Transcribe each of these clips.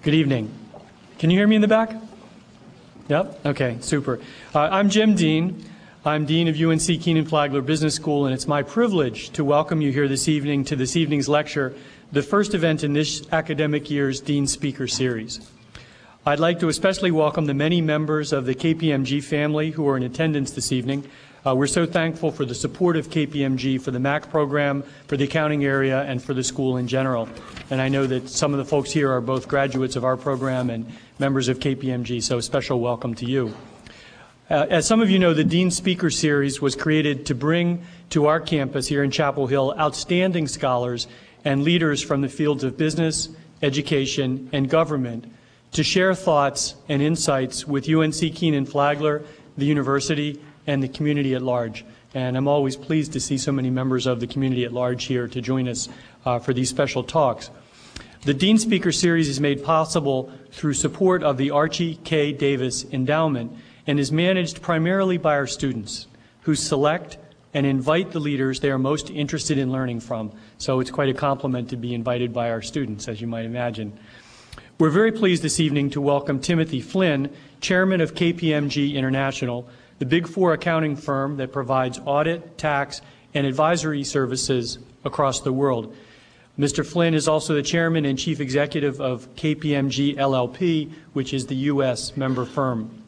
Good evening. Can you hear me in the back? Yep? Okay, super. I'm Jim Dean. I'm Dean of UNC Kenan-Flagler Business School, and it's my privilege to welcome you here this evening to this evening's lecture, the first event in this academic year's Dean Speaker Series. I'd like to especially welcome the many members of the KPMG family who are in attendance this evening. We're so thankful for the support of KPMG for the MAC program, for the accounting area, and for the school in general. And I know that some of the folks here are both graduates of our program and members of KPMG, so a special welcome to you. As some of you know, the Dean Speaker Series was created to bring to our campus here in Chapel Hill outstanding scholars and leaders from the fields of business, education, and government to share thoughts and insights with UNC Kenan-Flagler, the university, and the community at large. And I'm always pleased to see so many members of the community at large here to join us for these special talks. The Dean Speaker Series is made possible through support of the Archie K. Davis Endowment and is managed primarily by our students, who select and invite the leaders they are most interested in learning from. So it's quite a compliment to be invited by our students, as you might imagine. We're very pleased this evening to welcome Timothy Flynn, Chairman of KPMG International, the Big Four accounting firm that provides audit, tax, and advisory services across the world. Mr. Flynn is also the Chairman and Chief Executive of KPMG LLP, which is the U.S. member firm.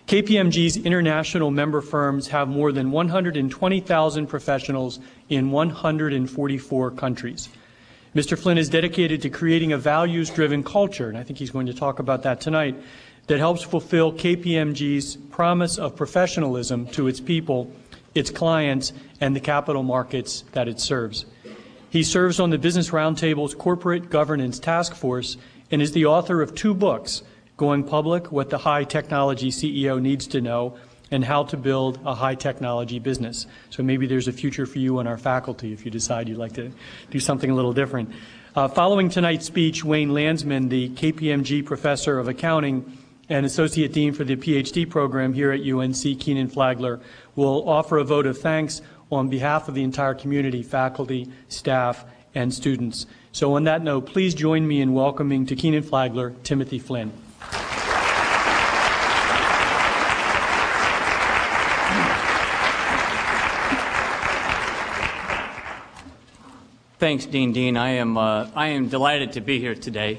KPMG's international member firms have more than 120,000 professionals in 144 countries. Mr. Flynn is dedicated to creating a values-driven culture, and I think he's going to talk about that tonight, that helps fulfill KPMG's promise of professionalism to its people, its clients, and the capital markets that it serves. He serves on the Business Roundtable's Corporate Governance Task Force and is the author of 2 books, Going Public, What the High Technology CEO Needs to Know, and How to Build a High Technology Business. So maybe there's a future for you on our faculty if you decide you'd like to do something a little different. Following tonight's speech, Wayne Landsman, the KPMG Professor of Accounting and Associate Dean for the PhD program here at UNC Kenan-Flagler, will offer a vote of thanks on behalf of the entire community, faculty, staff, and students. So on that note, please join me in welcoming to Kenan-Flagler, Timothy Flynn. Thanks, Dean. I am delighted to be here today.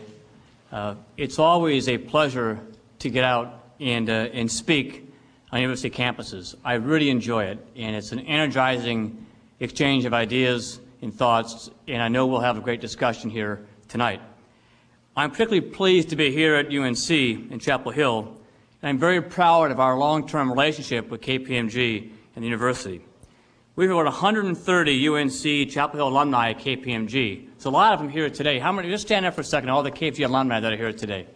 It's always a pleasure to get out and speak on university campuses. I really enjoy it, and it's an energizing exchange of ideas and thoughts, and I know we'll have a great discussion here tonight. I'm particularly pleased to be here at UNC in Chapel Hill, and I'm very proud of our long-term relationship with KPMG and the university. We have about 130 UNC Chapel Hill alumni at KPMG. So a lot of them here today. How many? Just stand up for a second, all the KPMG alumni that are here today.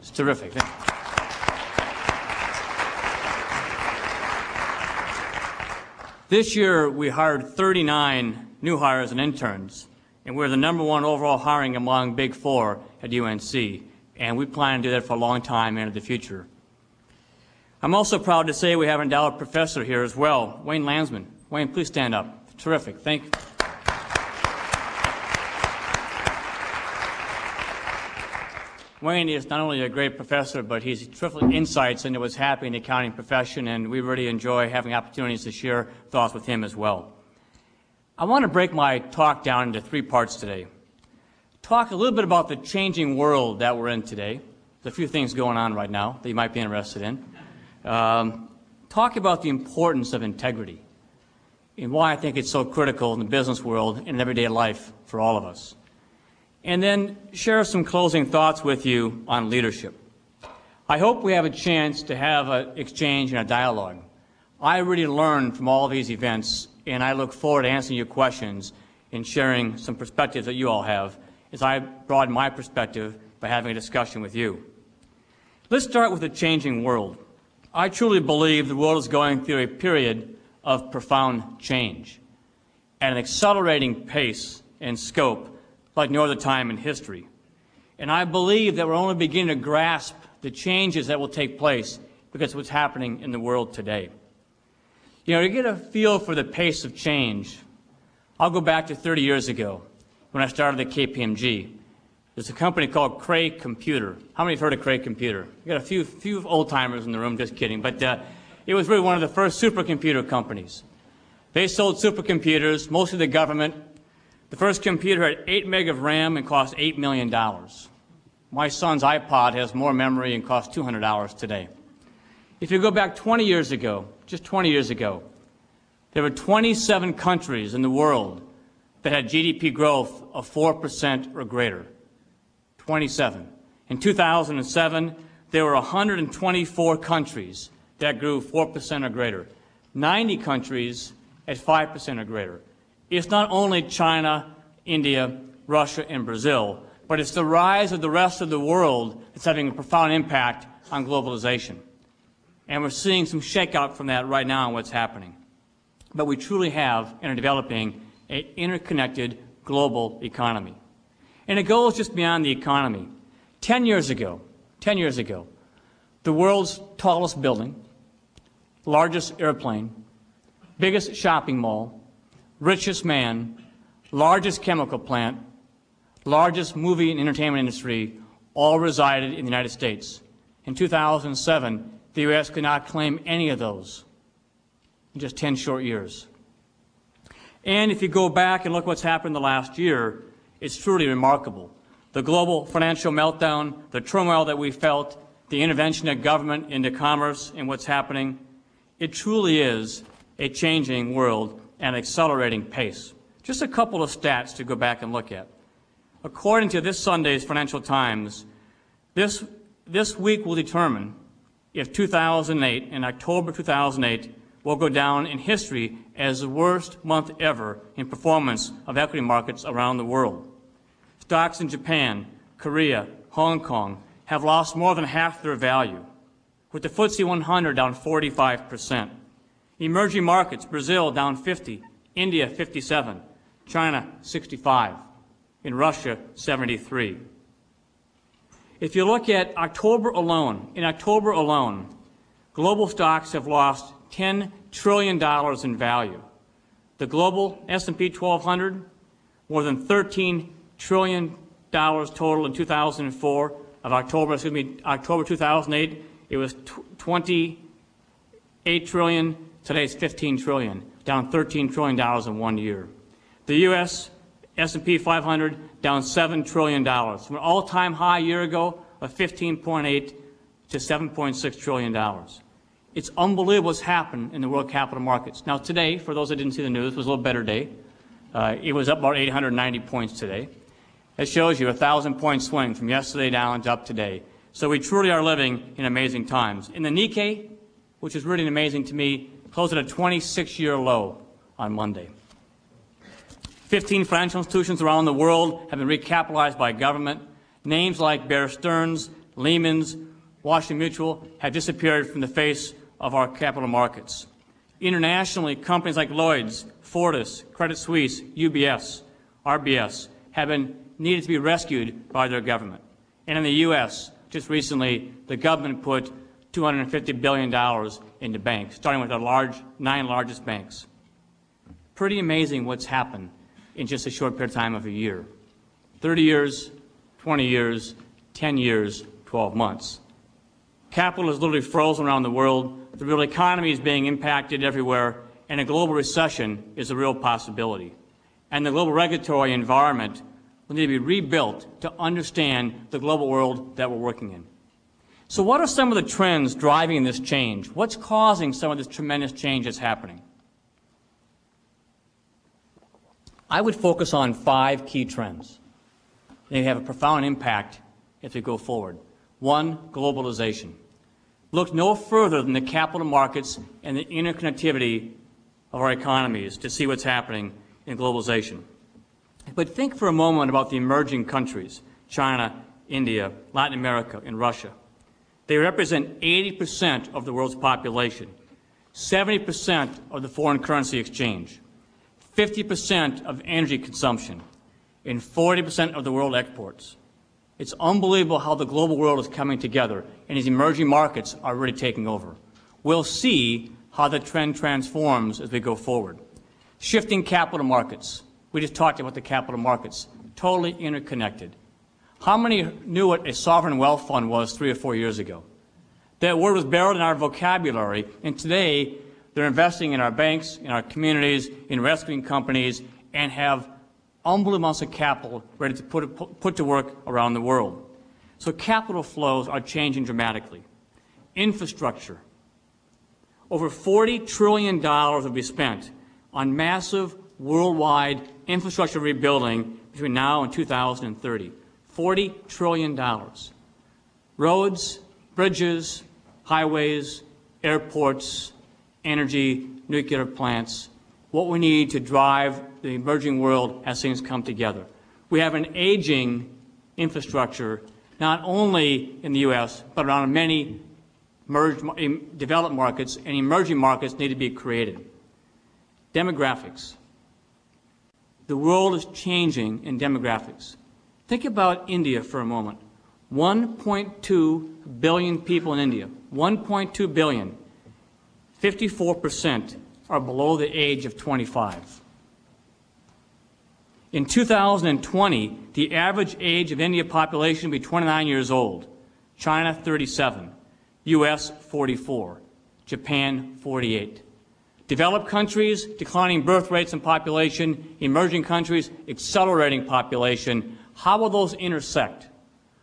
It's terrific. This year, we hired 39 new hires and interns, and we're the #1 overall hiring among Big Four at UNC, and we plan to do that for a long time into the future. I'm also proud to say we have an endowed professor here as well, Wayne Landsman. Wayne, please stand up. Terrific. Thank you. Wayne is not only a great professor, but he's terrific insights into what's happening in the accounting profession, and we really enjoy having opportunities to share thoughts with him as well. I want to break my talk down into 3 parts today. Talk a little bit about the changing world that we're in today. There's a few things going on right now that you might be interested in. Talk about the importance of integrity and why I think it's so critical in the business world and in everyday life for all of us. And then share some closing thoughts with you on leadership. I hope we have a chance to have an exchange and a dialogue. I really learned from all of these events, and I look forward to answering your questions and sharing some perspectives that you all have as I broaden my perspective by having a discussion with you. Let's start with the changing world. I truly believe the world is going through a period of profound change at an accelerating pace and scope like no other time in history. And I believe that we're only beginning to grasp the changes that will take place because of what's happening in the world today. You know, to get a feel for the pace of change, I'll go back to 30 years ago. when I started at KPMG. There's a company called Cray Computer. How many have heard of Cray Computer? We got a few old-timers in the room, just kidding. But it was really one of the first supercomputer companies. They sold supercomputers, mostly to the government. The first computer had 8 meg of RAM and cost $8 million. My son's iPod has more memory and costs $200 today. If you go back 20 years ago, just 20 years ago, there were 27 countries in the world that had GDP growth of 4% or greater. 27. In 2007, there were 124 countries that grew 4% or greater. 90 countries at 5% or greater. It's not only China, India, Russia, and Brazil, but it's the rise of the rest of the world that's having a profound impact on globalization. And we're seeing some shakeout from that right now in what's happening. But we truly have and are developing an interconnected global economy. And it goes just beyond the economy. 10 years ago, the world's tallest building, largest airplane, biggest shopping mall, richest man, largest chemical plant, largest movie and entertainment industry, all resided in the United States. In 2007, the U.S. could not claim any of those in just 10 short years. And if you go back and look what's happened in the last year, it's truly remarkable. The global financial meltdown, the turmoil that we felt, the intervention of government into commerce and what's happening, it truly is a changing world at an accelerating pace. Just a couple of stats to go back and look at. According to this Sunday's Financial Times, this week will determine if 2008, in October 2008, will go down in history as the worst month ever in performance of equity markets around the world. Stocks in Japan, Korea, Hong Kong have lost more than half their value, with the FTSE 100 down 45%. Emerging markets, Brazil down 50, India 57, China 65, in Russia 73. If you look at October alone, in October alone, global stocks have lost $10 trillion in value. The global S&P 1200, more than $13 trillion total in 2004. October 2008, it was 28 trillion. Today it's 15 trillion, down $13 trillion in 1 year. The U.S. S&P 500 down $7 trillion from an all-time high a year ago of 15.8 to $7.6 trillion. It's unbelievable what's happened in the world capital markets. Now today, for those that didn't see the news, it was a little better day. It was up about 890 points today. It shows you a 1,000-point swing from yesterday down to up today. So we truly are living in amazing times. In the Nikkei, which is really amazing to me, closed at a 26-year low on Monday. 15 financial institutions around the world have been recapitalized by government. Names like Bear Stearns, Lehman's, Washington Mutual have disappeared from the face of our capital markets. Internationally, companies like Lloyd's, Fortis, Credit Suisse, UBS, RBS have been needed to be rescued by their government. And in the U.S., just recently, the government put $250 billion into banks, starting with the 9 largest banks. Pretty amazing what's happened in just a short period of time of a year. 30 years, 20 years, 10 years, 12 months. Capital is literally frozen around the world. The real economy is being impacted everywhere, and a global recession is a real possibility. And the global regulatory environment will need to be rebuilt to understand the global world that we're working in. So what are some of the trends driving this change? What's causing some of this tremendous change that's happening? I would focus on 5 key trends. They have a profound impact as we go forward. 1, globalization. Look no further than the capital markets and the interconnectivity of our economies to see what's happening in globalization. But think for a moment about the emerging countries, China, India, Latin America, and Russia. They represent 80% of the world's population, 70% of the foreign currency exchange, 50% of energy consumption, and 40% of the world exports. It's unbelievable how the global world is coming together, and these emerging markets are really taking over. We'll see how the trend transforms as we go forward. Shifting capital markets. We just talked about the capital markets. totally interconnected. How many knew what a sovereign wealth fund was 3 or 4 years ago? That word was buried in our vocabulary, and today they're investing in our banks, in our communities, in rescuing companies, and have unbelievable amounts of capital ready to put to work around the world. So capital flows are changing dramatically. Infrastructure. Over $40 trillion will be spent on massive worldwide infrastructure rebuilding between now and 2030. $40 trillion. Roads, bridges, highways, airports, energy, nuclear plants, what we need to drive the emerging world as things come together. We have an aging infrastructure, not only in the U.S., but around many developed markets, and emerging markets need to be created. Demographics. The world is changing in demographics. Think about India for a moment. 1.2 billion people in India. 1.2 billion. 54% are below the age of 25. In 2020, the average age of India population will be 29 years old. China, 37. U.S., 44. Japan, 48. Developed countries, declining birth rates and population. Emerging countries, accelerating population. How will those intersect?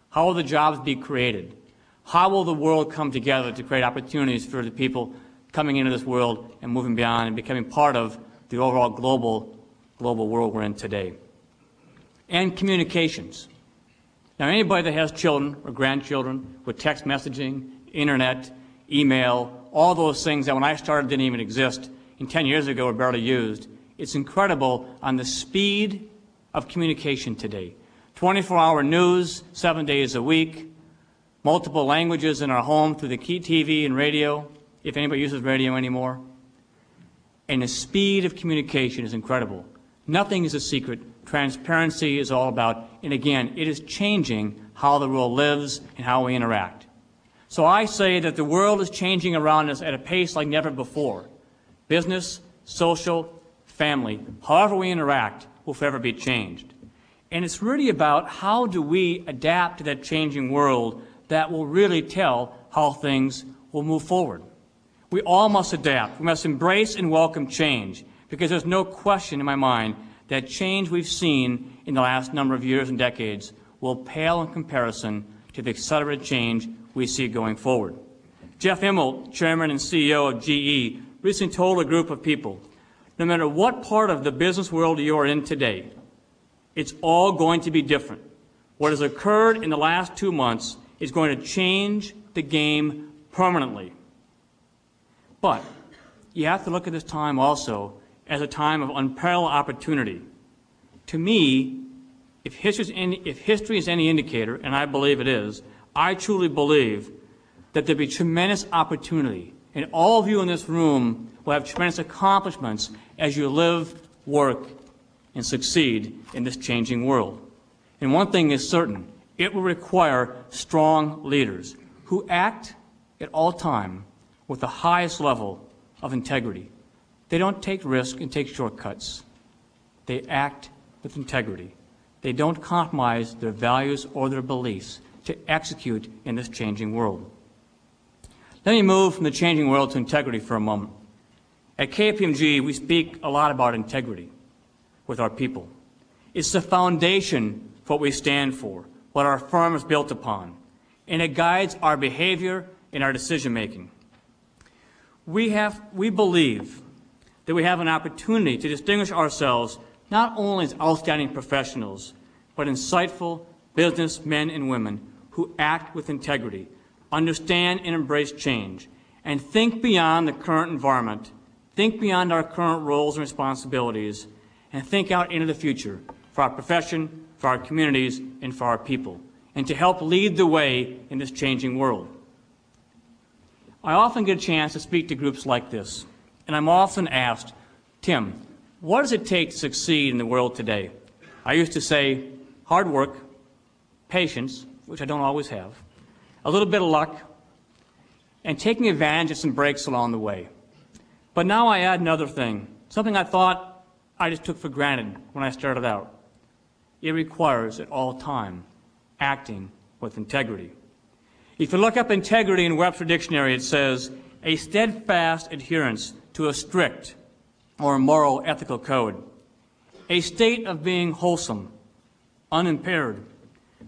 How will the jobs be created? How will the world come together to create opportunities for the people coming into this world and moving beyond and becoming part of the overall global world we're in today? And communications. Now, anybody that has children or grandchildren with text messaging, internet, email, all those things that when I started didn't even exist, and 10 years ago were barely used, it's incredible on the speed of communication today. 24-hour news, 7 days a week, multiple languages in our home through the TV and radio, if anybody uses radio anymore. And the speed of communication is incredible. Nothing is a secret. Transparency is all about, and again, it is changing how the world lives and how we interact. So I say that the world is changing around us at a pace like never before. Business, social, family, however we interact will forever be changed. And it's really about how do we adapt to that changing world that will really tell how things will move forward. We all must adapt. We must embrace and welcome change, because there's no question in my mind that change we've seen in the last number of years and decades will pale in comparison to the accelerated change we see going forward. Jeff Immelt, Chairman and CEO of GE, recently told a group of people, no matter what part of the business world you're in today, it's all going to be different. What has occurred in the last 2 months is going to change the game permanently. But you have to look at this time also as a time of unparalleled opportunity. To me, if history is any indicator, and I believe it is, I truly believe that there'll be tremendous opportunity. And all of you in this room will have tremendous accomplishments as you live, work, and succeed in this changing world. And one thing is certain, it will require strong leaders who act at all time with the highest level of integrity. They don't take risks and take shortcuts. They act with integrity. They don't compromise their values or their beliefs to execute in this changing world. Let me move from the changing world to integrity for a moment. At KPMG, we speak a lot about integrity with our people. It's the foundation for what we stand for, what our firm is built upon, and it guides our behavior and our decision-making. We believe that we have an opportunity to distinguish ourselves not only as outstanding professionals, but insightful businessmen and women who act with integrity, understand and embrace change, and think beyond the current environment, think beyond our current roles and responsibilities, and think out into the future for our profession, for our communities, and for our people, and to help lead the way in this changing world. I often get a chance to speak to groups like this, and I'm often asked, Tim, what does it take to succeed in the world today? I used to say hard work, patience, which I don't always have, a little bit of luck, and taking advantage of some breaks along the way. But now I add another thing, something I thought I just took for granted when I started out. it requires at all time acting with integrity. If you look up integrity in Webster Dictionary, it says a steadfast adherence to a strict or moral ethical code, a state of being wholesome, unimpaired,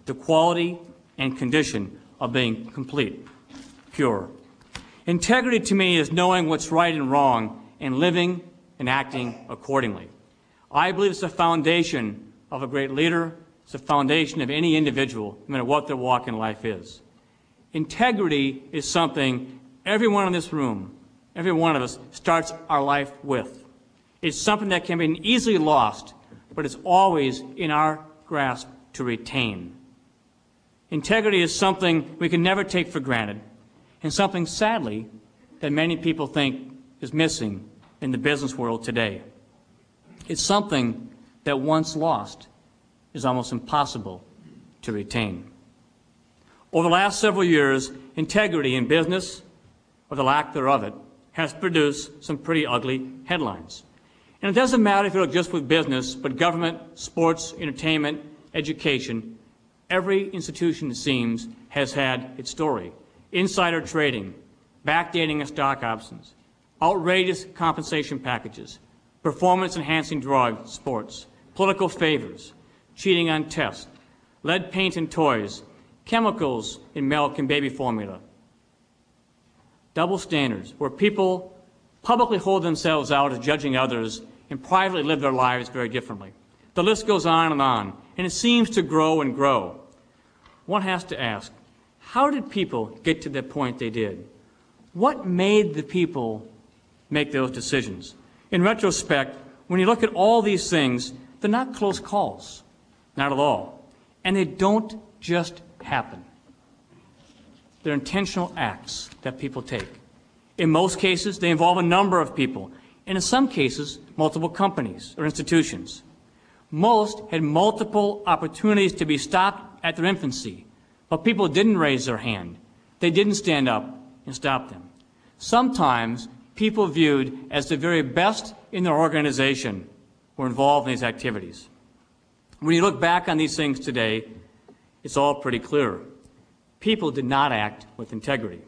the quality and condition of being complete, pure. Integrity to me is knowing what's right and wrong and living and acting accordingly. I believe it's the foundation of a great leader. It's the foundation of any individual, no matter what their walk in life is. Integrity is something everyone in this room, every one of us, starts our life with. It's something that can be easily lost, but it's always in our grasp to retain. Integrity is something we can never take for granted, and something, sadly, that many people think is missing in the business world today. It's something that once lost is almost impossible to retain. Over the last several years, integrity in business, or the lack thereof it, has produced some pretty ugly headlines. And it doesn't matter if you look just with business, but government, sports, entertainment, education, every institution, it seems, has had its story. Insider trading, backdating of stock options, outrageous compensation packages, performance-enhancing drugs, sports, political favors, cheating on tests, lead paint in toys, chemicals in milk and baby formula, double standards where people publicly hold themselves out as judging others and privately live their lives very differently. The list goes on, and it seems to grow and grow. One has to ask, how did people get to the point they did? What made the people make those decisions? In retrospect, when you look at all these things, they're not close calls, not at all. And they don't just happen. They're intentional acts that people take. In most cases, they involve a number of people, and in some cases, multiple companies or institutions. Most had multiple opportunities to be stopped at their infancy, but people didn't raise their hand. They didn't stand up and stop them. Sometimes people viewed as the very best in their organization were involved in these activities. When you look back on these things today, it's all pretty clear. People did not act with integrity.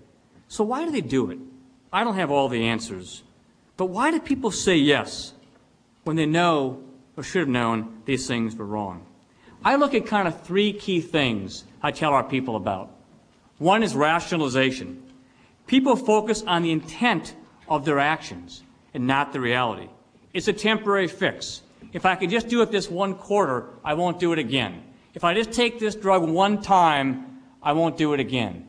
So why do they do it? I don't have all the answers. But why do people say yes when they know or should have known these things were wrong? I look at kind of three key things I tell our people about. One is rationalization. People focus on the intent of their actions and not the reality. It's a temporary fix. If I could just do it this one quarter, I won't do it again. If I just take this drug one time, I won't do it again.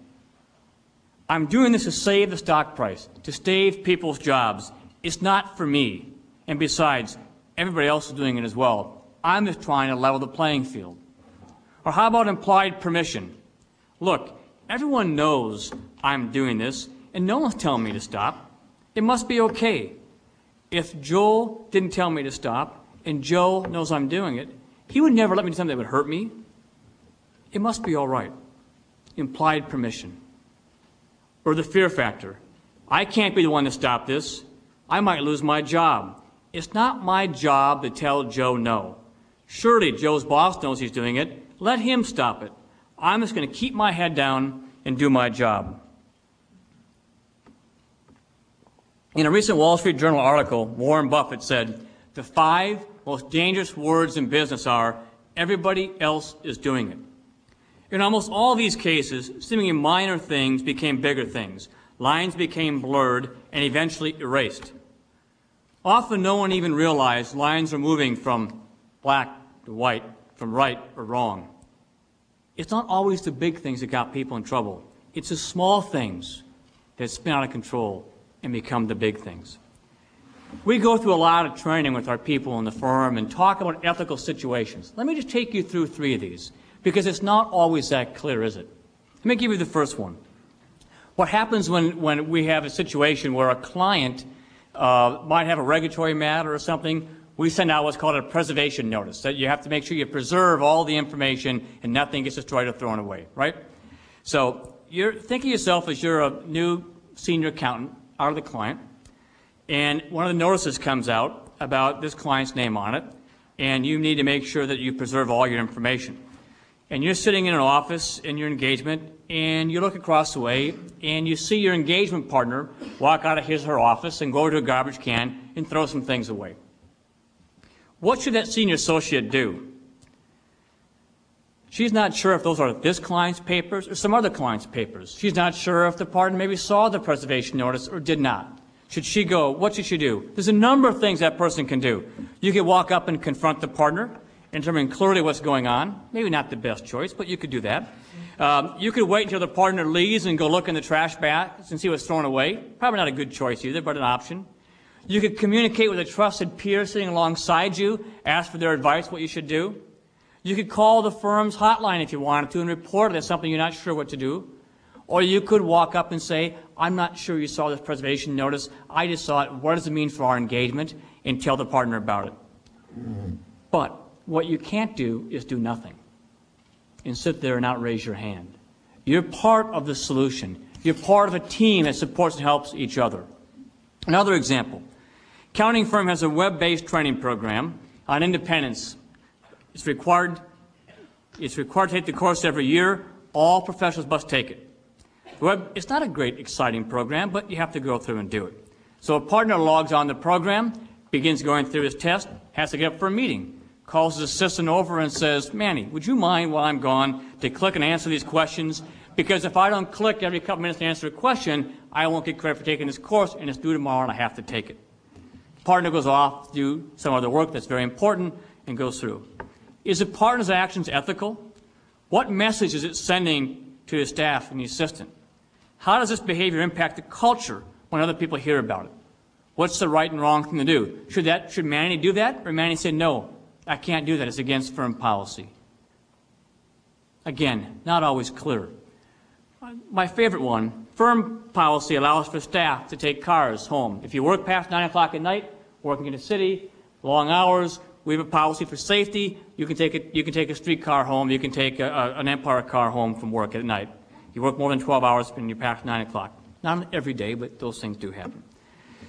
I'm doing this to save the stock price, to save people's jobs. It's not for me. And besides, everybody else is doing it as well. I'm just trying to level the playing field. Or how about implied permission? Look, everyone knows I'm doing this, and no one's telling me to stop. It must be okay. If Joel didn't tell me to stop, and Joe knows I'm doing it, he would never let me do something that would hurt me. It must be all right. Implied permission. Or the fear factor. I can't be the one to stop this. I might lose my job. It's not my job to tell Joe no. Surely Joe's boss knows he's doing it. Let him stop it. I'm just going to keep my head down and do my job. In a recent Wall Street Journal article, Warren Buffett said, the 5 most dangerous words in business are, everybody else is doing it. In almost all these cases, seemingly minor things became bigger things. Lines became blurred and eventually erased. Often no one even realized lines are moving from black to white, from right or wrong. It's not always the big things that got people in trouble. It's the small things that spin out of control and become the big things. We go through a lot of training with our people in the firm and talk about ethical situations. Let me just take you through 3 of these, because it's not always that clear, is it? Let me give you the first one. What happens when we have a situation where a client might have a regulatory matter or something? We send out what's called a preservation notice, that you have to make sure you preserve all the information and nothing gets destroyed or thrown away, right? So you're thinking of yourself as you're a new senior accountant out of the client, and one of the notices comes out about this client's name on it. and you need to make sure that you preserve all your information. And you're sitting in an office in your engagement, and you look across the way, and you see your engagement partner walk out of his or her office and go to a garbage can and throw some things away. What should that senior associate do? She's not sure if those are this client's papers or some other client's papers. She's not sure if the partner maybe saw the preservation notice or did not. Should she go? What should she do? There's a number of things that person can do. You could walk up and confront the partner and determine clearly what's going on. Maybe not the best choice, but you could do that. You could wait until the partner leaves and go look in the trash bags and see what's thrown away. Probably not a good choice either, but an option. You could communicate with a trusted peer sitting alongside you, ask for their advice what you should do. You could call the firm's hotline if you wanted to and report that something you're not sure what to do. Or you could walk up and say, I'm not sure you saw this preservation notice. I just saw it. What does it mean for our engagement? And tell the partner about it. But what you can't do is do nothing and sit there and not raise your hand. You're part of the solution. You're part of a team that supports and helps each other. Another example. Accounting firm has a web-based training program on independence. It's required to take the course every year. All professionals must take it. It's not a great, exciting program, but you have to go through and do it. So a partner logs on the program, begins going through his test, has to get up for a meeting, calls his assistant over and says, Manny, would you mind while I'm gone to click and answer these questions? Because if I don't click every couple minutes to answer a question, I won't get credit for taking this course, and it's due tomorrow, and I have to take it. Partner goes off to do some other work that's very important and goes through. Is the partner's actions ethical? What message is it sending to his staff and the assistant? How does this behavior impact the culture when other people hear about it? What's the right and wrong thing to do? Should Manny do that? Or Manny say, no, I can't do that. It's against firm policy. Again, not always clear. My favorite one, firm policy allows for staff to take cars home. If you work past 9 o'clock at night, working in the city, long hours, we have a policy for safety. You can take a streetcar home. You can take an Empire car home from work at night. You work more than 12 hours and you're past 9 o'clock. Not every day, but those things do happen.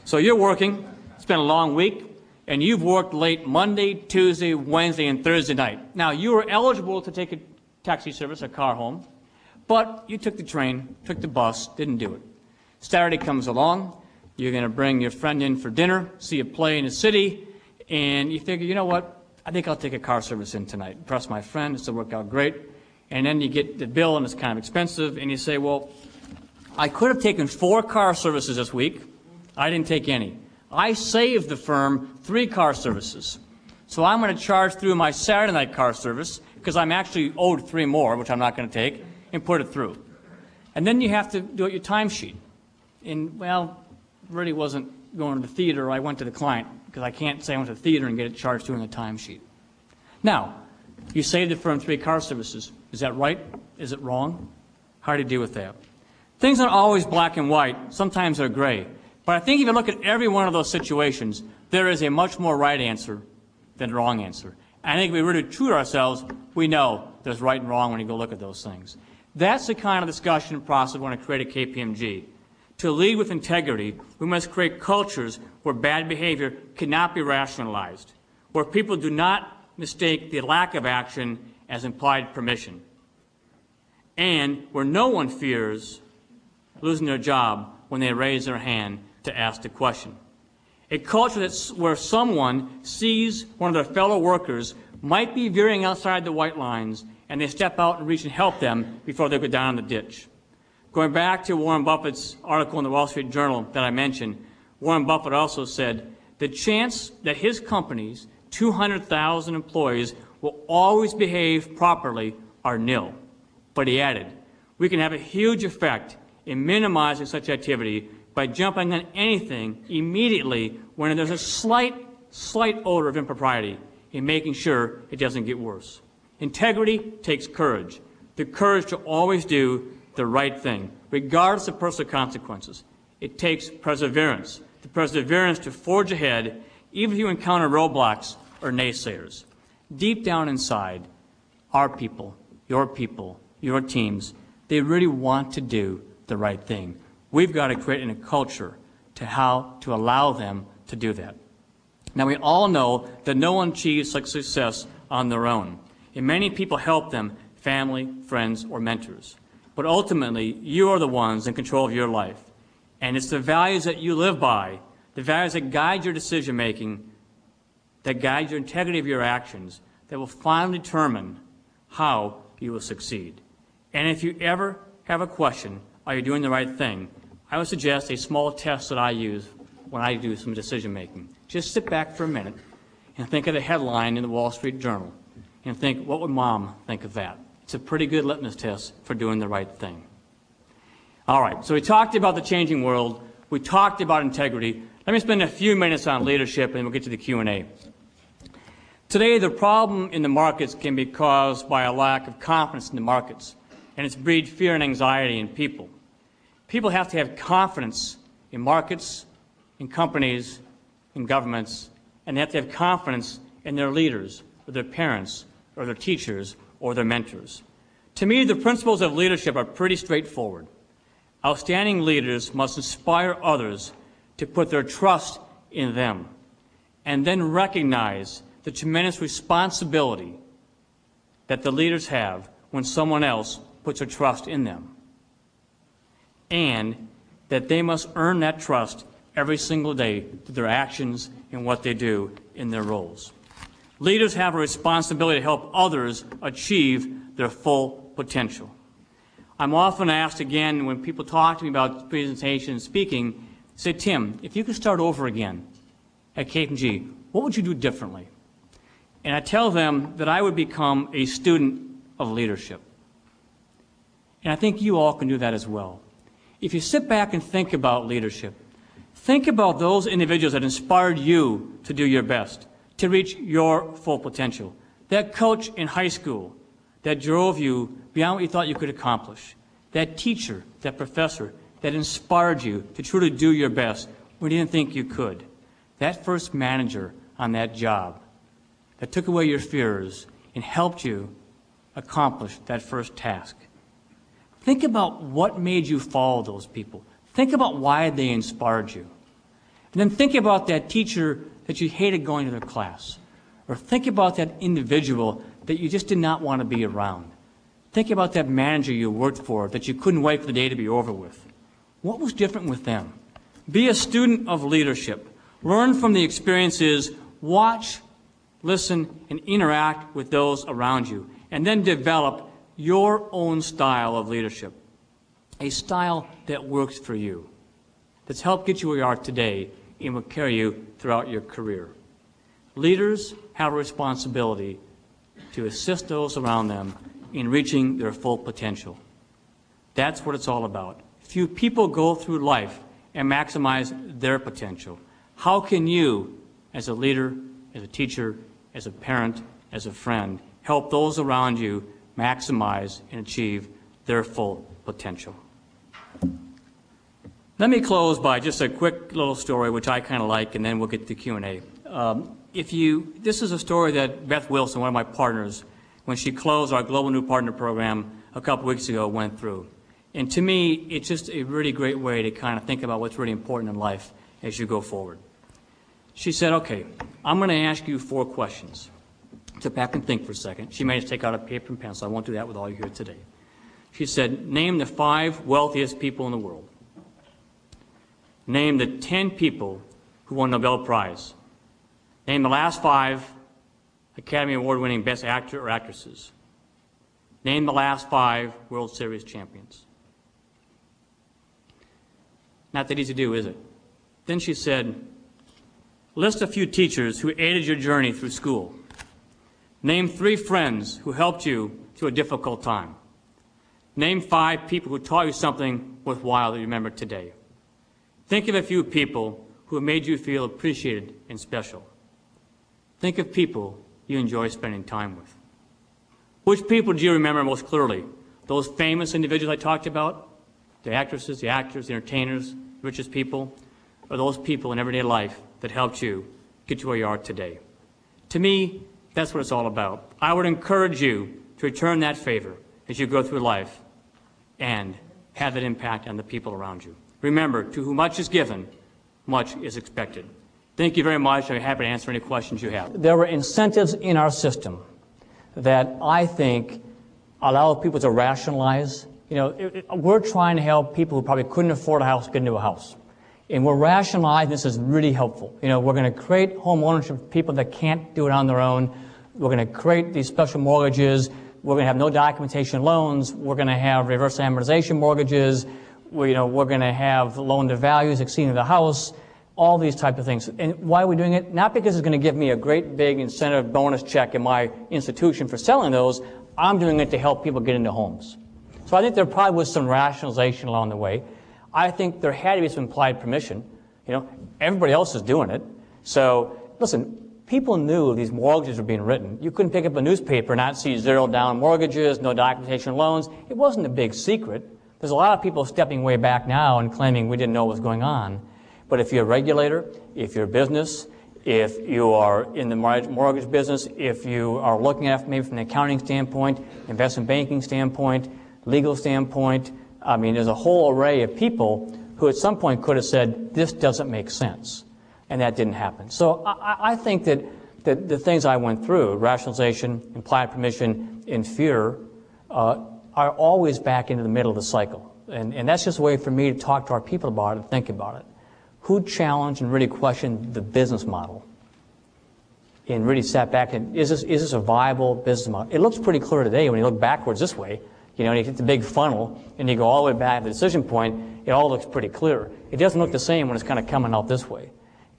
So you're working, it's been a long week, and you've worked late Monday, Tuesday, Wednesday, and Thursday night. Now, you were eligible to take a taxi service, a car home, but you took the train, took the bus, didn't do it. Saturday comes along, you're going to bring your friend in for dinner, see a play in the city, and you figure, you know what, I think I'll take a car service in tonight. Impress my friend, this will work out great. And then you get the bill, and it's kind of expensive, and you say, well, I could have taken 4 car services this week. I didn't take any. I saved the firm 3 car services. So I'm going to charge through my Saturday night car service, because I'm actually owed 3 more, which I'm not going to take, and put it through. And then you have to do it your timesheet. And, well, really wasn't going to the theater. I went to the client, because I can't say I went to the theater and get it charged through in the timesheet. Now, you saved the firm 3 car services. Is that right? Is it wrong? How do you deal with that? Things aren't always black and white. Sometimes they're gray. But I think if you look at every one of those situations, there is a much more right answer than wrong answer. And I think if we really true to ourselves, we know there's right and wrong when you go look at those things. That's the kind of discussion process we want to create at KPMG. To lead with integrity, we must create cultures where bad behavior cannot be rationalized, where people do not mistake the lack of action as implied permission, and where no one fears losing their job when they raise their hand to ask the question. A culture where someone sees one of their fellow workers might be veering outside the white lines, and they step out and reach and help them before they go down in the ditch. Going back to Warren Buffett's article in the Wall Street Journal that I mentioned, Warren Buffett also said, the chance that his company's 200,000 employees will always behave properly are nil. But he added, we can have a huge effect in minimizing such activity by jumping on anything immediately when there's a slight odor of impropriety and making sure it doesn't get worse. Integrity takes courage, the courage to always do the right thing, regardless of personal consequences. It takes perseverance, the perseverance to forge ahead, even if you encounter roadblocks or naysayers. Deep down inside, our people, your teams, they really want to do the right thing. We've got to create a culture to allow them to do that. Now, we all know that no one achieves such success on their own, and many people help them, family, friends, or mentors. But ultimately, you are the ones in control of your life, and it's the values that you live by, the values that guide your decision-making, that guide your integrity of your actions, that will finally determine how you will succeed. And if you ever have a question, are you doing the right thing, I would suggest a small test that I use when I do some decision-making. Just sit back for a minute and think of the headline in the Wall Street Journal and think, what would Mom think of that? It's a pretty good litmus test for doing the right thing. All right, so we talked about the changing world. We talked about integrity. Let me spend a few minutes on leadership, and we'll get to the Q&A. Today, the problem in the markets can be caused by a lack of confidence in the markets, and it's breed fear and anxiety in people. People have to have confidence in markets, in companies, in governments, and they have to have confidence in their leaders, or their parents, or their teachers, or their mentors. To me, the principles of leadership are pretty straightforward. Outstanding leaders must inspire others to put their trust in them, and then recognize the tremendous responsibility that the leaders have when someone else puts their trust in them, and that they must earn that trust every single day through their actions and what they do in their roles. Leaders have a responsibility to help others achieve their full potential. I'm often asked again when people talk to me about presentation and speaking, say, Tim, if you could start over again at KPMG, what would you do differently? And I tell them that I would become a student of leadership. And I think you all can do that as well. If you sit back and think about leadership, think about those individuals that inspired you to do your best, to reach your full potential. That coach in high school that drove you beyond what you thought you could accomplish. That teacher, that professor that inspired you to truly do your best when you didn't think you could. That first manager on that job that took away your fears and helped you accomplish that first task. Think about what made you follow those people. Think about why they inspired you. And then think about that teacher that you hated going to their class. Or think about that individual that you just did not want to be around. Think about that manager you worked for that you couldn't wait for the day to be over with. What was different with them? Be a student of leadership. Learn from the experiences. Watch, listen, and interact with those around you. And then develop your own style of leadership. A style that works for you. That's helped get you where you are today and will carry you throughout your career. Leaders have a responsibility to assist those around them in reaching their full potential. That's what it's all about. Few people go through life and maximize their potential. How can you, as a leader, as a teacher, as a parent, as a friend, help those around you maximize and achieve their full potential? Let me close by just a quick little story, which I kind of like, and then we'll get to Q&A. This is a story that Beth Wilson, one of my partners, when she closed our Global New Partner Program a couple weeks ago, went through. And to me, it's just a really great way to kind of think about what's really important in life as you go forward. She said, okay, I'm going to ask you 4 questions. Sit back and think for a second. She made us take out a paper and pencil. I won't do that with all you here today. She said, name the 5 wealthiest people in the world. Name the 10 people who won the Nobel Prize. Name the last 5 Academy Award-winning Best Actor or Actresses. Name the last 5 World Series champions. Not that easy to do, is it? Then she said, list a few teachers who aided your journey through school. Name 3 friends who helped you through a difficult time. Name 5 people who taught you something worthwhile that you remember today. Think of a few people who have made you feel appreciated and special. Think of people you enjoy spending time with. Which people do you remember most clearly? Those famous individuals I talked about? The actresses, the actors, the entertainers, the richest people? Or those people in everyday life that helped you get to where you are today? To me, that's what it's all about. I would encourage you to return that favor as you go through life and have that impact on the people around you. Remember, to whom much is given, much is expected. Thank you very much. I'm happy to answer any questions you have. There were incentives in our system that I think allow people to rationalize. You know, we're trying to help people who probably couldn't afford a house get into a house. And we're rationalizing this is really helpful. You know, we're going to create home ownership for people that can't do it on their own. We're going to create these special mortgages. We're going to have no documentation loans. We're going to have reverse amortization mortgages. We're going to have loan to values exceeding the house, all these type of things. And why are we doing it? Not because it's going to give me a great big incentive bonus check in my institution for selling those. I'm doing it to help people get into homes. So I think there probably was some rationalization along the way. I think there had to be some implied permission. You know, everybody else is doing it. So, listen, people knew these mortgages were being written. You couldn't pick up a newspaper and not see zero down mortgages, no documentation loans. It wasn't a big secret. There's a lot of people stepping way back now and claiming we didn't know what was going on. But if you're a regulator, if you're a business, if you are in the mortgage business, if you are looking at it maybe from an accounting standpoint, investment banking standpoint, legal standpoint, I mean, there's a whole array of people who at some point could have said, this doesn't make sense. And that didn't happen. So I think that the things I went through, rationalization, implied permission, and fear, are always back into the middle of the cycle. And that's just a way for me to talk to our people about it and think about it. Who challenged and really questioned the business model? And really sat back and, is this a viable business model? It looks pretty clear today when you look backwards this way. You know, and you hit the big funnel, and you go all the way back to the decision point, it all looks pretty clear. It doesn't look the same when it's kind of coming out this way.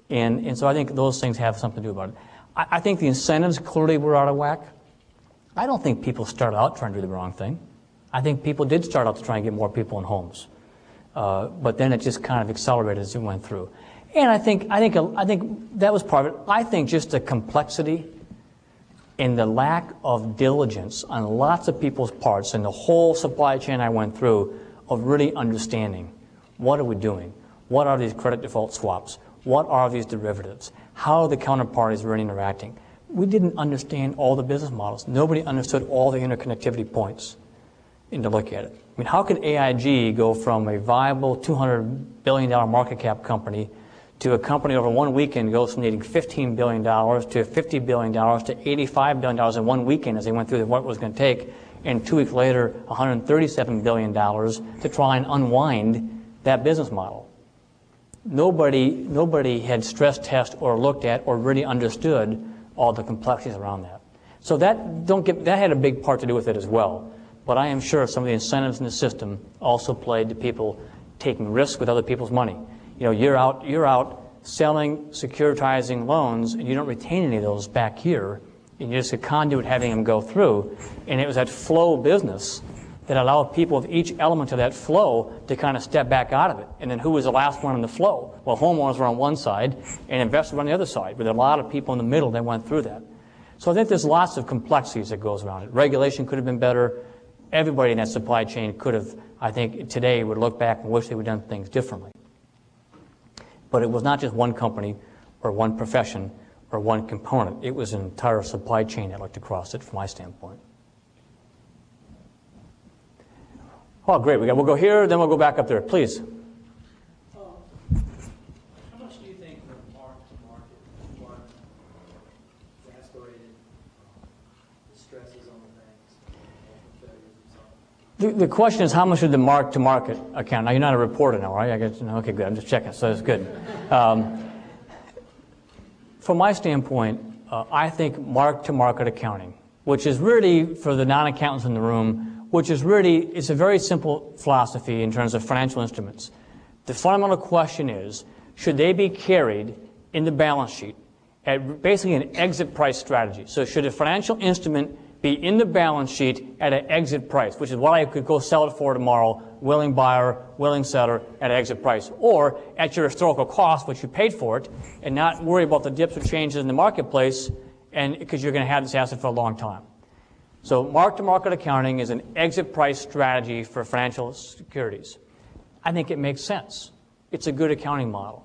And so I think those things have something to do about it. I think the incentives clearly were out of whack. I don't think people started out trying to do the wrong thing. I think people did start out to try and get more people in homes. But then it just kind of accelerated as it went through. And I think that was part of it. I think just the complexity and the lack of diligence on lots of people's parts and the whole supply chain I went through of really understanding what are we doing? What are these credit default swaps? What are these derivatives? How are the counterparties really interacting? We didn't understand all the business models. Nobody understood all the interconnectivity points and to look at it. I mean, how could AIG go from a viable $200 billion market cap company to a company over one weekend goes from needing $15 billion to $50 billion to $85 billion in one weekend as they went through what it was going to take, and 2 weeks later, $137 billion to try and unwind that business model. Nobody had stress tested or looked at or really understood all the complexities around that. So that had a big part to do with it as well. But I am sure some of the incentives in the system also played to people taking risks with other people's money. You know, you're out selling, securitizing loans, and you don't retain any of those back here, and you're just a conduit having them go through. And it was that flow business that allowed people with each element of that flow to kind of step back out of it. And then who was the last one in the flow? Well, homeowners were on one side, and investors were on the other side. But there were a lot of people in the middle that went through that. So I think there's lots of complexities that goes around it. Regulation could have been better. Everybody in that supply chain could have, I think, today would look back and wish they would have done things differently. But it was not just one company or one profession or one component. It was an entire supply chain that looked across it from my standpoint. Oh, great. We'll go here, then we'll go back up there. Please. How much do you think the mark-to-market environment exacerbated the stresses on the banks? The question is, how much did the mark-to-market account? Now, you're not a reporter now, right? I guess, okay, good. I'm just checking, so that's good. From my standpoint, I think mark-to-market accounting, which is really, for the non-accountants in the room, which is really, it's a very simple philosophy in terms of financial instruments. The fundamental question is, should they be carried in the balance sheet at basically an exit price strategy? So should a financial instrument be in the balance sheet at an exit price, which is what I could go sell it for tomorrow, willing buyer, willing seller at an exit price, or at your historical cost, which you paid for it, and not worry about the dips or changes in the marketplace, and because you're going to have this asset for a long time. So mark-to-market accounting is an exit price strategy for financial securities. I think it makes sense. It's a good accounting model.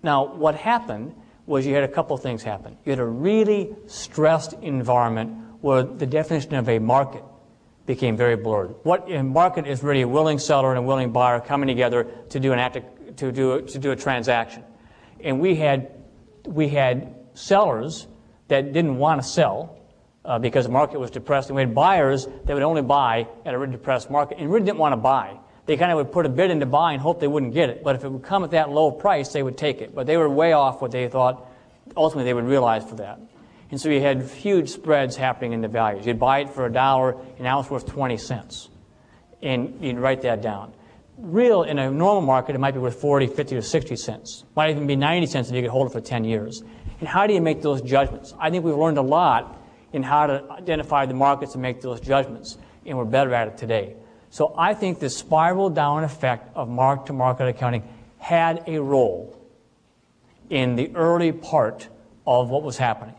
Now, what happened was you had a couple of things happen. You had a really stressed environment where the definition of a market became very blurred. What a market is really a willing seller and a willing buyer coming together to do a transaction. And we had we had sellers that didn't want to sell because the market was depressed, and we had buyers that would only buy at a really depressed market and really didn't want to buy. They kind of would put a bid in to buy and hope they wouldn't get it, but if it would come at that low price, they would take it. But they were way off what they thought ultimately they would realize for that. And so you had huge spreads happening in the values. You'd buy it for $1, and now it's worth 20 cents. And you'd write that down. Real, in a normal market, it might be worth 40, 50, or 60 cents. Might even be 90 cents if you could hold it for 10 years. And how do you make those judgments? I think we've learned a lot in how to identify the markets and make those judgments, and we're better at it today. So I think the spiral down effect of mark-to-market accounting had a role in the early part of what was happening.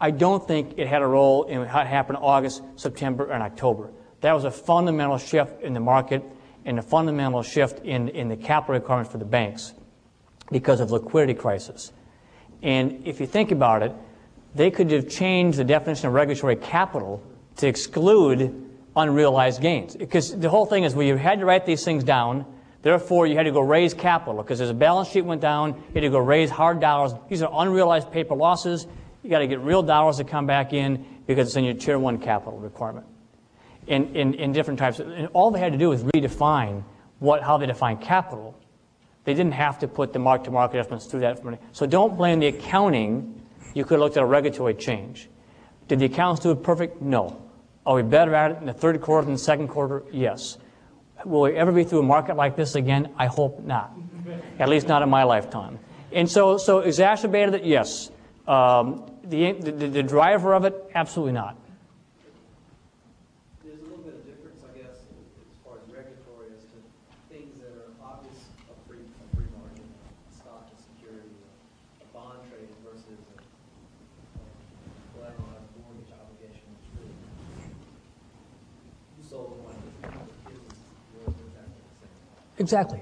I don't think it had a role in what happened in August, September, and October. That was a fundamental shift in the market and a fundamental shift in the capital requirements for the banks because of liquidity crisis. And if you think about it, they could have changed the definition of regulatory capital to exclude unrealized gains. Because the whole thing is, well, you had to write these things down, therefore you had to go raise capital, because as the balance sheet went down, you had to go raise hard dollars. These are unrealized paper losses. You got to get real dollars to come back in because it's in your Tier 1 capital requirement. In different types. And all they had to do was redefine how they define capital. They didn't have to put the mark-to-market adjustments through that. So don't blame the accounting. You could have looked at a regulatory change. Did the accountants do it perfect? No. Are we better at it in the third quarter than the second quarter? Yes. Will we ever be through a market like this again? I hope not. At least not in my lifetime. And so exacerbated it? Yes. The driver of it? Absolutely not. There's a little bit of difference, I guess, as far as regulatory as to things that are obvious of free market, stock and security, a bond trade versus a collateralized mortgage obligation. You sold one, yours is exactly the same. Exactly.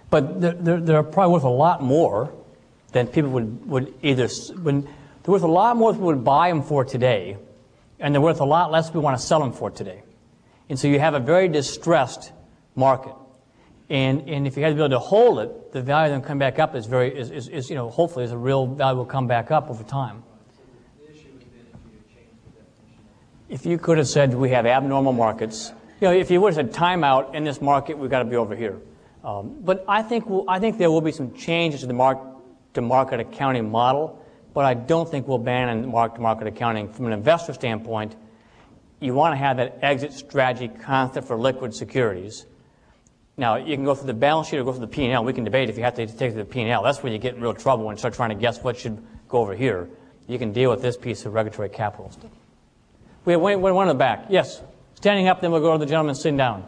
But they're probably worth a lot more than people would either, they're worth a lot more than people would buy them for today, and they're worth a lot less if we want to sell them for today. And so you have a very distressed market. And if you had to be able to hold it, the value of them come back up is hopefully is a real value will come back up over time. So the issue would have been if you had changed the definition. If you could have said we have abnormal markets, if you would have said timeout in this market, we've got to be over here. But I think there will be some changes to the market accounting model, but I don't think we'll ban mark-to-market accounting. From an investor standpoint, you want to have that exit strategy constant for liquid securities. Now, you can go through the balance sheet or go through the P&L. We can debate if you have to take it to the P&L. That's where you get in real trouble when you start trying to guess what should go over here. You can deal with this piece of regulatory capital stuff. We have one in the back. Yes. Standing up, then we'll go to the gentleman sitting down.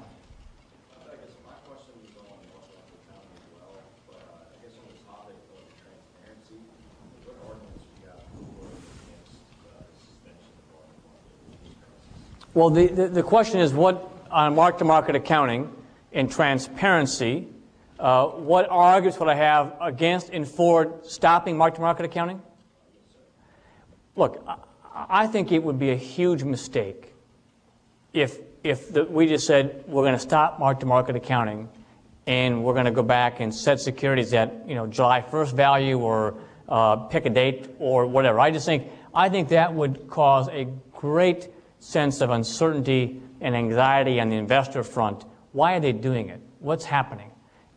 Well, the question is what on mark-to-market accounting and transparency, what arguments would I have against and for stopping mark-to-market accounting? Look, I think it would be a huge mistake if we just said we're going to stop mark-to-market accounting and we're going to go back and set securities at July 1st value or pick a date or whatever. I think that would cause a great sense of uncertainty and anxiety on the investor front. Why are they doing it? What's happening?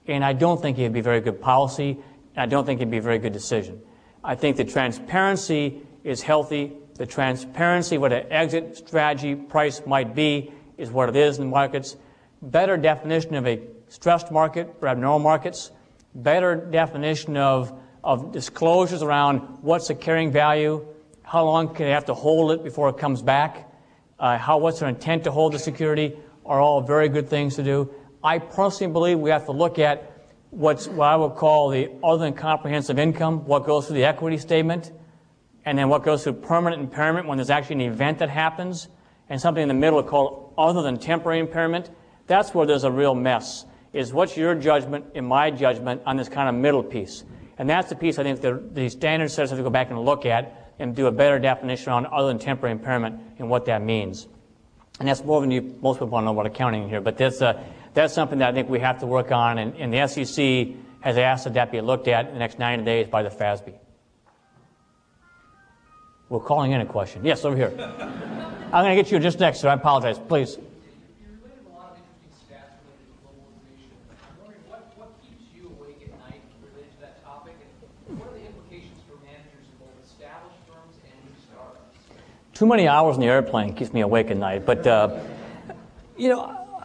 And I don't think it would be very good policy, and I don't think it would be a very good decision. I think the transparency is healthy. The transparency, what an exit strategy price might be, is what it is in the markets. Better definition of a stressed market or abnormal markets. Better definition of disclosures around what's the carrying value, how long can they have to hold it before it comes back, what's their intent to hold the security, are all very good things to do. I personally believe we have to look at what I would call the other than comprehensive income, what goes through the equity statement, and then what goes through permanent impairment when there's actually an event that happens, and something in the middle called other than temporary impairment. That's where there's a real mess, is what's your judgment and my judgment on this kind of middle piece. And that's the piece I think the standard says have to go back and look at and do a better definition on other than temporary impairment and what that means. And that's more than most people want to know about accounting here, but that's something that I think we have to work on, and the SEC has asked that be looked at in the next 90 days by the FASB. We're calling in a question. Yes, over here. I'm going to get you just next, sir. I apologize. Please. You related a lot of interesting stats related to globalization. I'm wondering what keeps you awake at night related to that topic, and what are the implications for managers in both established firms and new startups? Too many hours in the airplane keeps me awake at night. But,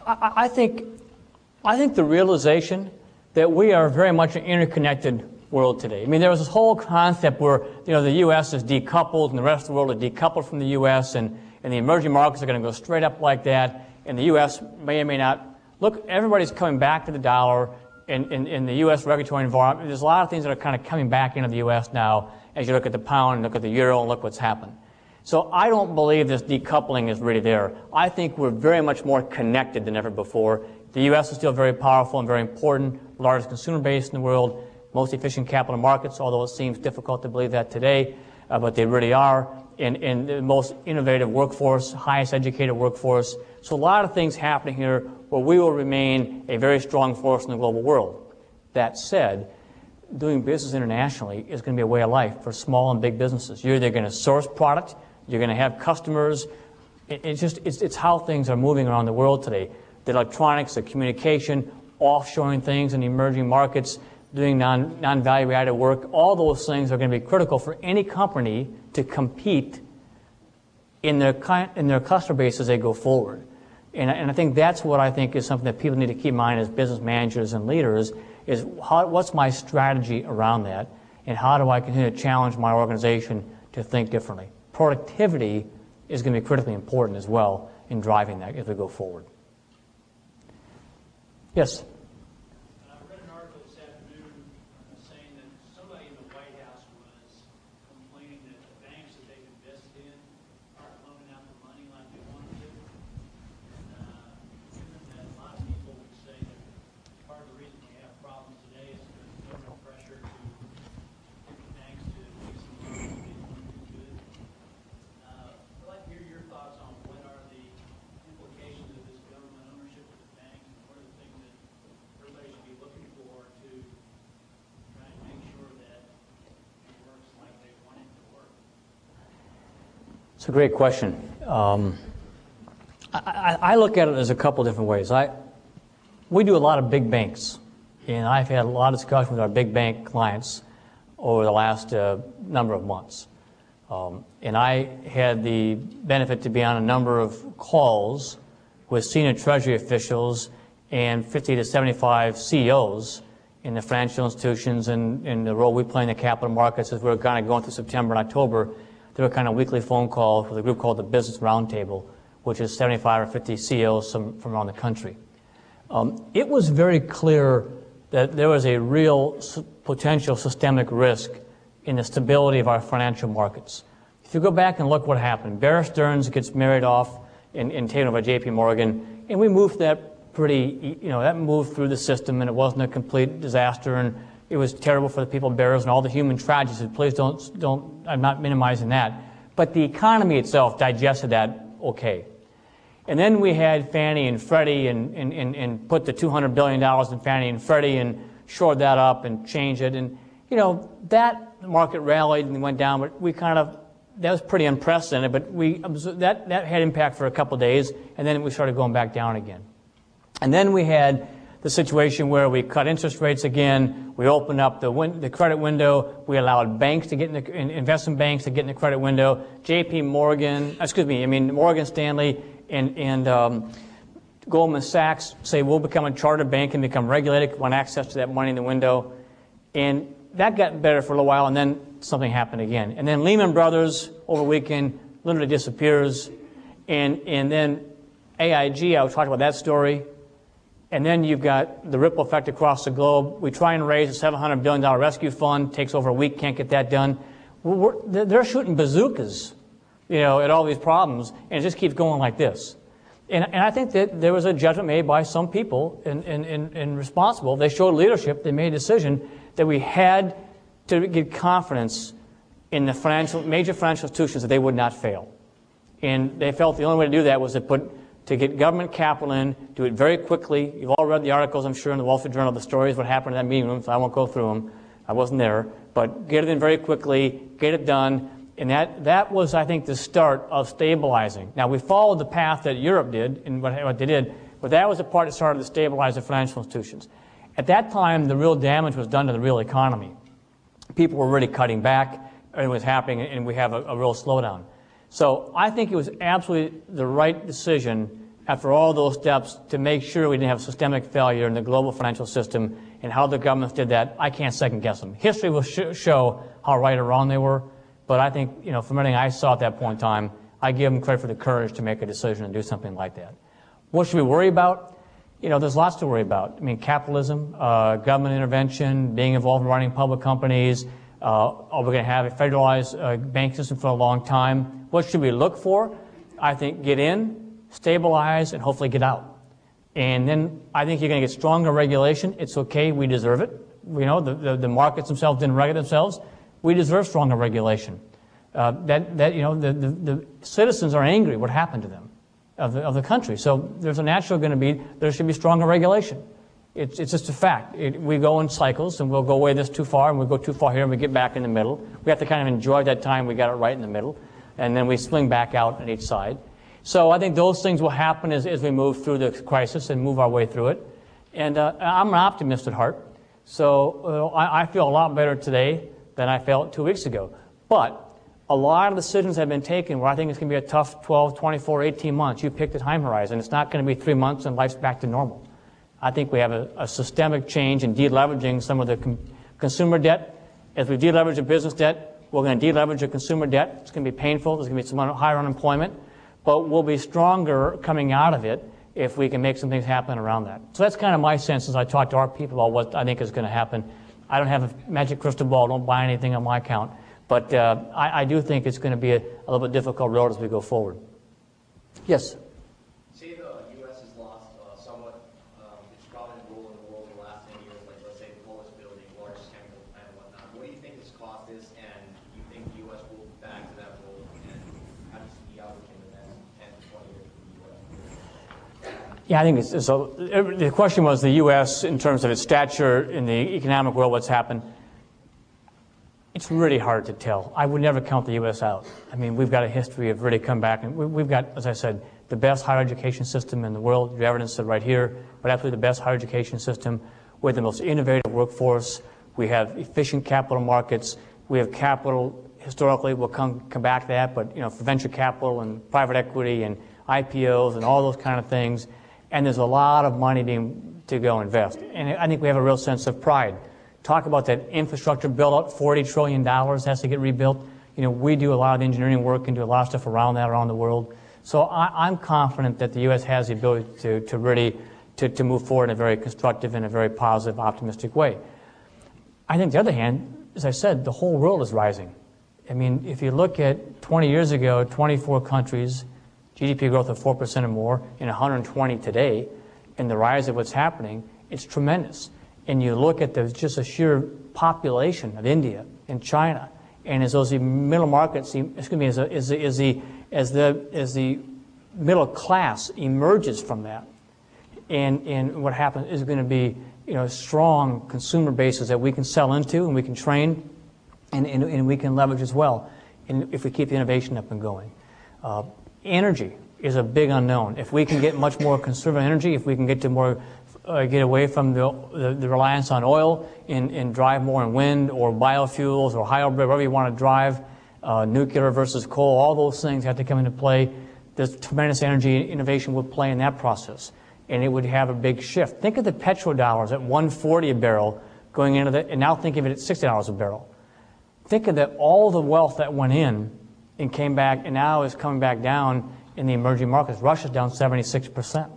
I think the realization that we are very much an interconnected world today. I mean, there was this whole concept where, the U.S. is decoupled and the rest of the world is decoupled from the U.S. and the emerging markets are going to go straight up like that, and the U.S. may or may not. Look, everybody's coming back to the dollar in the U.S. regulatory environment. There's a lot of things that are kind of coming back into the U.S. now as you look at the pound and look at the euro and look what's happened. So I don't believe this decoupling is really there. I think we're very much more connected than ever before. The U.S. is still very powerful and very important, largest consumer base in the world, most efficient capital markets, although it seems difficult to believe that today, but they really are, and the most innovative workforce, highest educated workforce. So a lot of things happening here where we will remain a very strong force in the global world. That said, doing business internationally is going to be a way of life for small and big businesses. You're either going to source product, you're going to have customers. It's how things are moving around the world today. The electronics, the communication, offshoring things in the emerging markets, doing non-value-added work, all those things are going to be critical for any company to compete in their customer base as they go forward. And I think that's what I think is something that people need to keep in mind as business managers and leaders is what's my strategy around that, and how do I continue to challenge my organization to think differently. Productivity is going to be critically important as well in driving that as we go forward. Yes? I read an article this afternoon saying that somebody in the White House was complaining that the banks that they've invested in aren't loaning out the money like they want to. And that a lot of people would say that part of the reason we have problems today is because there's no pressure to get the banks to make some loans that they want to do good. I'd like to hear your thoughts on what are the implications of this government ownership of the banks, and what are the things that everybody should be looking for to try and make sure that it works like they want it to work. It's a great question. I look at it as a couple different ways. We do a lot of big banks, and I've had a lot of discussion with our big bank clients over the last number of months. And I had the benefit to be on a number of calls with senior Treasury officials and 50 to 75 CEOs in the financial institutions and the role we play in the capital markets as we're kind of going through September and October. There were kind of weekly phone calls with a group called the Business Roundtable, which is 75 or 50 CEOs from around the country. It was very clear that there was a real potential systemic risk in the stability of our financial markets. If you go back and look what happened, Bear Stearns gets married off and taken over by J.P. Morgan, and we moved that pretty, that moved through the system, and it wasn't a complete disaster, and it was terrible for the people of Bears and all the human tragedies. Please don't, I'm not minimizing that. But the economy itself digested that okay. And then we had Fannie and Freddie and put the $200 billion in Fannie and Freddie and shored that up and changed it. And, that market rallied and went down, but that was pretty unprecedented, but that had impact for a couple of days, and then we started going back down again. And then we had the situation where we cut interest rates again, we opened up the credit window, we allowed banks to get investment banks to get in the credit window, Morgan Stanley and Goldman Sachs say we'll become a chartered bank and become regulated, want access to that money in the window. And that got better for a little while, and then something happened again. And then Lehman Brothers over the weekend literally disappears. And then AIG, I was talking about that story. And then you've got the ripple effect across the globe. We try and raise a $700 billion rescue fund, takes over a week, can't get that done. They're shooting bazookas, at all these problems, and it just keeps going like this. And I think that there was a judgment made by some people and responsible. They showed leadership. They made a decision that we had to get confidence in the major financial institutions that they would not fail. And they felt the only way to do that was to get government capital in, do it very quickly. You've all read the articles, I'm sure, in the Wall Street Journal, the stories, what happened in that meeting room, so I won't go through them. I wasn't there. But get it in very quickly, get it done, And that was, I think, the start of stabilizing. Now, we followed the path that Europe did and what they did, but that was the part that started to stabilize the financial institutions. At that time, the real damage was done to the real economy. People were really cutting back, everything was happening, and we have a real slowdown. So I think it was absolutely the right decision after all those steps to make sure we didn't have systemic failure in the global financial system, and how the governments did that, I can't second guess them. History will show how right or wrong they were, but I think, you know, from everything I saw at that point in time, I give them credit for the courage to make a decision and do something like that. What should we worry about? You know, there's lots to worry about. I mean, capitalism, government intervention, being involved in running public companies. Are we going to have a federalized bank system for a long time? What should we look for? I think get in, stabilize, and hopefully get out. And then I think you're going to get stronger regulation. It's okay. We deserve it. You know, the markets themselves didn't regulate themselves. We deserve stronger regulation. The citizens are angry. What happened to them of the country? So there's a natural going to be, there should be stronger regulation. It's just a fact. We go in cycles, and we'll go away this too far, and we'll go too far here, and we get back in the middle. We have to kind of enjoy that time we got it right in the middle, and then we swing back out on each side. So I think those things will happen as we move through the crisis and move our way through it. And I'm an optimist at heart, so I feel a lot better today than I felt 2 weeks ago. But a lot of decisions have been taken where I think it's going to be a tough 12, 24, 18 months. You pick the time horizon. It's not going to be 3 months and life's back to normal. I think we have a systemic change in deleveraging some of the consumer debt. As we deleverage the business debt, we're going to deleverage the consumer debt. It's going to be painful. There's going to be some higher unemployment. But we'll be stronger coming out of it if we can make some things happen around that. So that's kind of my sense as I talk to our people about what I think is going to happen. I don't have a magic crystal ball. Don't buy anything on my account. But I do think it's going to be a little bit difficult road as we go forward. Yes? Say the U.S. has lost somewhat its prominent role in the world in the last 10 years, like let's say the Polish building, largest chemical plant and whatnot. What do you think this cost is, and do you think the U.S. will go back to that role, and how do you see the outlook in the next 10 to 20 years for the U.S.? Yeah, I think the question was the U.S. in terms of its stature in the economic world, what's happened. It's really hard to tell. I would never count the U.S. out. I mean, we've got a history of really come back, and we've got, as I said, the best higher education system in the world. The evidence is right here, but absolutely the best higher education system with the most innovative workforce. We have efficient capital markets. We have capital, historically, we'll come back to that, but, you know, for venture capital and private equity and IPOs and all those kind of things. And there's a lot of money to go invest. And I think we have a real sense of pride. Talk about that infrastructure build-out, $40 trillion has to get rebuilt. You know, we do a lot of engineering work and do a lot of stuff around that around the world. So I'm confident that the U.S. has the ability to really move forward in a very constructive and a very positive, optimistic way. I think, on the other hand, as I said, the whole world is rising. I mean, if you look at 20 years ago, 24 countries, GDP growth of 4% or more, and 120 today, and the rise of what's happening, it's tremendous. And you look at just the sheer population of India and China, and as those middle markets, as the middle class emerges from that, and what happens is going to be, you know, strong consumer bases that we can sell into and we can train, and we can leverage as well, and if we keep the innovation up and going. Energy is a big unknown. If we can get much more conservative energy, if we can get to more get away from the reliance on oil and drive more in wind or biofuels or hybrid, wherever you want to drive, nuclear versus coal, all those things have to come into play. There's tremendous energy innovation would play in that process, and it would have a big shift. Think of the petrodollars at $140 a barrel going into and now think of it at $60 a barrel. Think of all the wealth that went in and came back and now is coming back down in the emerging markets. Russia's down 76%.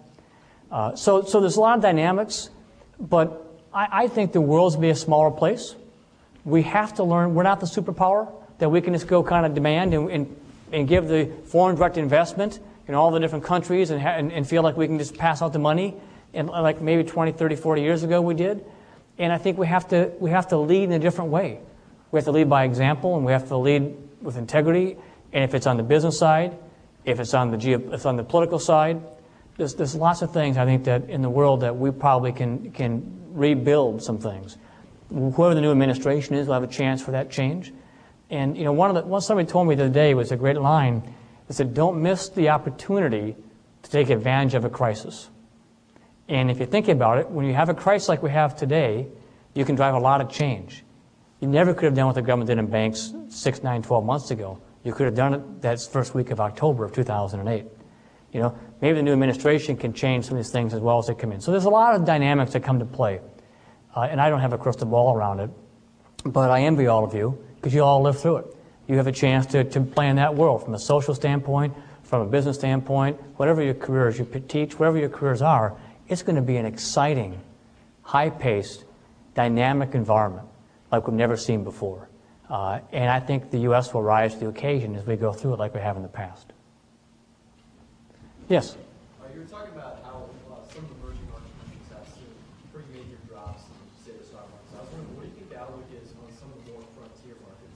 So there's a lot of dynamics, but I think the world's be a smaller place. We have to learn. We're not the superpower that we can just go kind of demand and give the foreign direct investment in all the different countries and feel like we can just pass out the money, and like maybe 20, 30, 40 years ago we did. And I think we have to lead in a different way. We have to lead by example, and we have to lead with integrity. And if it's on the business side, if it's on the political side, there's lots of things I think that in the world that we probably can rebuild some things. Whoever the new administration is will have a chance for that change. And somebody told me the other day, was a great line. They said, "Don't miss the opportunity to take advantage of a crisis." And if you think about it, when you have a crisis like we have today, you can drive a lot of change. You never could have done what the government did in banks 6, 9, 12 months ago. You could have done it that first week of October of 2008. Maybe the new administration can change some of these things as well as they come in. So there's a lot of dynamics that come to play. And I don't have a crystal ball around it, but I envy all of you because you all live through it. You have a chance to play in that world from a social standpoint, from a business standpoint, whatever your careers you teach, whatever your careers are, it's going to be an exciting, high-paced, dynamic environment like we've never seen before. And I think the U.S. will rise to the occasion as we go through it like we have in the past. Yes? You were talking about how some of the emerging market countries have seen pretty major drops in, say, the stock market. So I was wondering, what do you think the outlook is on some of the more frontier markets,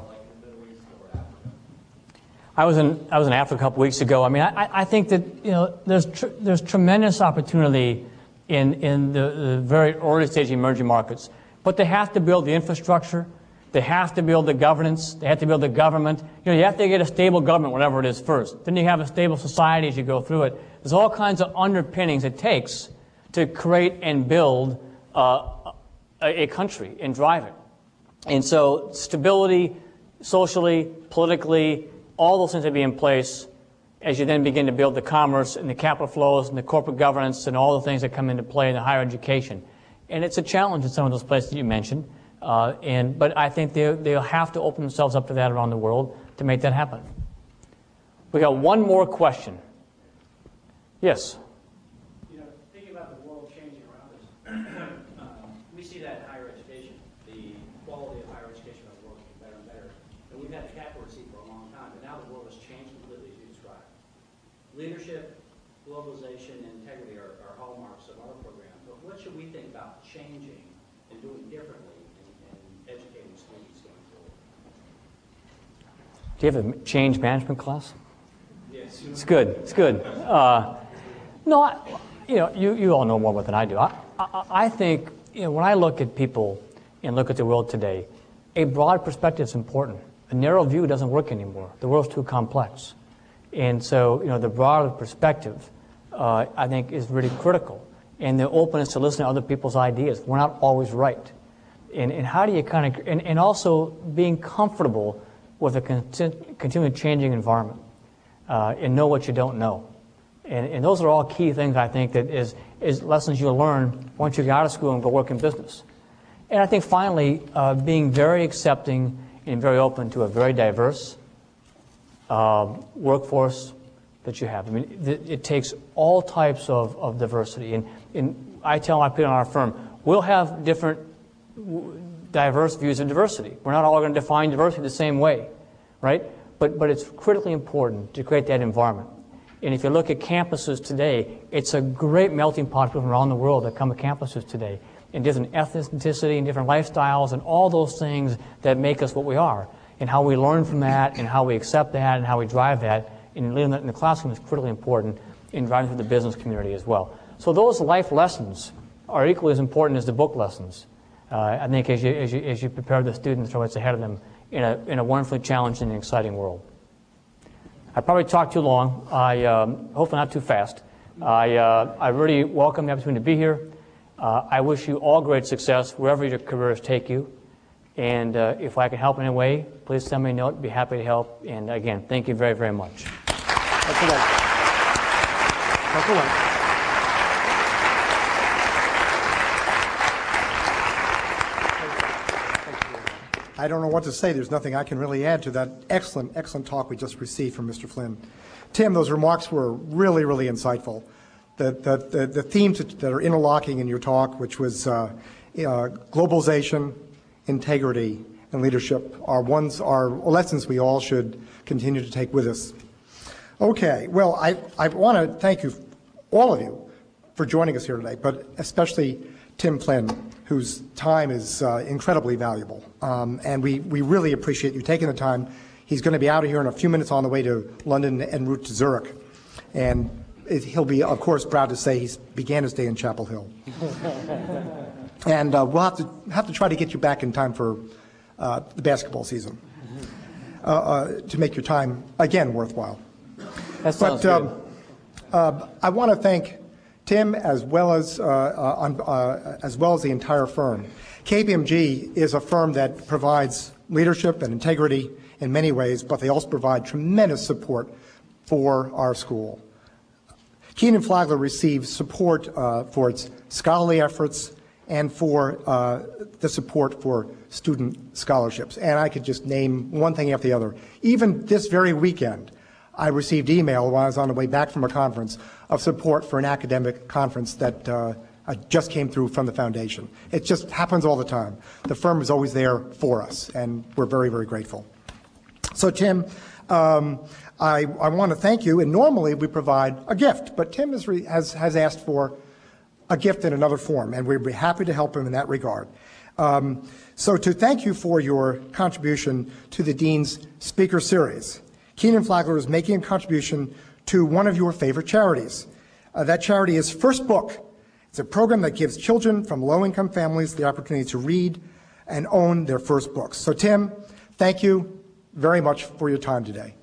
like in the Middle East or Africa? I was in Africa a couple weeks ago. I mean, I think that there's tremendous opportunity in the very early stage emerging markets, but they have to build the infrastructure. They have to build the governance. They have to build the government. You have to get a stable government, whatever it is, first. Then you have a stable society as you go through it. There's all kinds of underpinnings it takes to create and build a country and drive it. And so stability, socially, politically, all those things have to be in place as you then begin to build the commerce and the capital flows and the corporate governance and all the things that come into play in the higher education. And it's a challenge in some of those places that you mentioned. But I think they'll have to open themselves up to that around the world to make that happen. We got one more question. Yes? Thinking about the world changing around us, we see that in higher education. The quality of higher education around the world is getting better and better. And we've had the catbird seat for a long time, but now the world has changed completely as you described. Leadership, globalization, and integrity are hallmarks of our program. But what should we think about changing and doing differently educating students going forward? Do you have a change management class? Yes. It's good. It's good. No, you all know more about than I do. I think when I look at people and look at the world today, a broad perspective is important. A narrow view doesn't work anymore. The world's too complex. And so, the broader perspective, I think, is really critical. And the openness to listen to other people's ideas. We're not always right. And how do you and also being comfortable with a continually changing environment and know what you don't know. And those are all key things, I think, that is lessons you'll learn once you get out of school and go work in business. And I think finally, being very accepting and very open to a very diverse workforce that you have. I mean, it takes all types of diversity. And I tell my people in our firm, we'll have different diverse views of diversity. We're not all going to define diversity the same way, right? But it's critically important to create that environment. And if you look at campuses today, it's a great melting pot of people from around the world that come to campuses today, in different ethnicity and different lifestyles and all those things that make us what we are, and how we learn from that and how we accept that and how we drive that. And living that in the classroom is critically important in driving through the business community as well. So those life lessons are equally as important as the book lessons. I think as you prepare the students for what's ahead of them in a wonderfully challenging and exciting world. I probably talked too long. Hopefully not too fast. I really welcome the opportunity to be here. I wish you all great success wherever your careers take you. And if I can help in any way, please send me a note. I'd be happy to help. And again, thank you very, very much. I don't know what to say. There's nothing I can really add to that excellent, excellent talk we just received from Mr. Flynn. Tim, those remarks were really, really insightful. The themes that are interlocking in your talk, which was globalization, integrity, and leadership, are lessons we all should continue to take with us. Okay, well, I want to thank you, all of you, for joining us here today, but especially Tim Flynn, whose time is incredibly valuable. And we really appreciate you taking the time. He's going to be out of here in a few minutes on the way to London en route to Zurich. And he'll be, of course, proud to say he began his day in Chapel Hill. And we'll have to try to get you back in time for the basketball season. to make your time, again, worthwhile. That sounds But good. I want to thank Tim as well as the entire firm. KPMG is a firm that provides leadership and integrity in many ways, but they also provide tremendous support for our school. Kenan-Flagler receives support for its scholarly efforts and for the support for student scholarships. And I could just name one thing after the other. Even this very weekend, I received email while I was on the way back from a conference of support for an academic conference that just came through from the foundation. It just happens all the time. The firm is always there for us, and we're very, very grateful. So, Tim, I want to thank you, and normally we provide a gift, but Tim has asked for a gift in another form, and we'd be happy to help him in that regard. So to thank you for your contribution to the Dean's Speaker Series, Kenan-Flagler is making a contribution to one of your favorite charities. That charity is First Book. It's a program that gives children from low-income families the opportunity to read and own their first books. So, Tim, thank you very much for your time today.